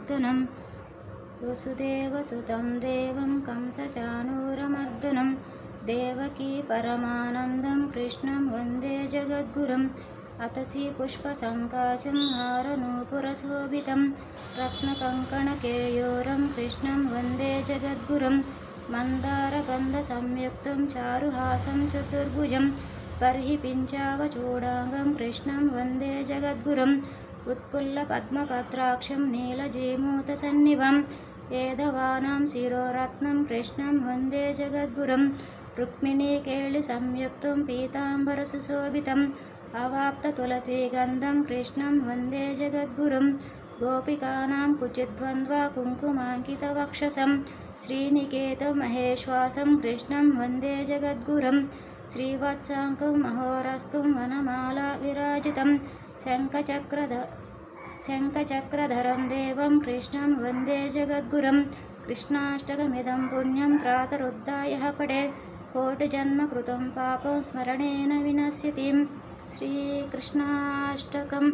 मर्दनं वसुदेवसुतं देवं कंसचाणूरमर्दनं देवकी परमानन्दं कृष्णं वन्दे जगद्गुरुम् अतसी पुष्पसङ्काशं हारनूपुरशोभितं रत्नकङ्कणकेयूरं कृष्णं वन्दे जगद्गुरुं मन्दारगन्धसंयुक्तं चारुहासं चतुर्भुजं बर्हि पिञ्चावचूडाङ्गं कृष्णं वन्दे जगद्गुरुम् उत्पुल्लपद्मपत्राक्षं नीलजीमूतसन्निभं येदवानां शिरोरत्नं कृष्णं वन्दे जगद्गुरुं रुक्मिणीकेलिसंयुक्तं पीताम्बरसुशोभितम् अवाप्ततुलसीगन्धं कृष्णं वन्दे जगद्गुरुं गोपिकानां कुचिद्वन्द्वा कुङ्कुमाङ्कितवक्षसं श्रीनिकेतमहेश्वासं कृष्णं वन्दे जगद्गुरुं श्रीवत्साङ्कं महोरस्कं वनमाला विराजितं शङ्खचक्रधरं देवं कृष्णं वन्दे जगद्गुरुं कृष्णाष्टकमिदं पुण्यं प्रातरुद्धाय पठेत् कोटिजन्मकृतं पापं स्मरणेन विनश्यति श्रीकृष्णाष्टकम्।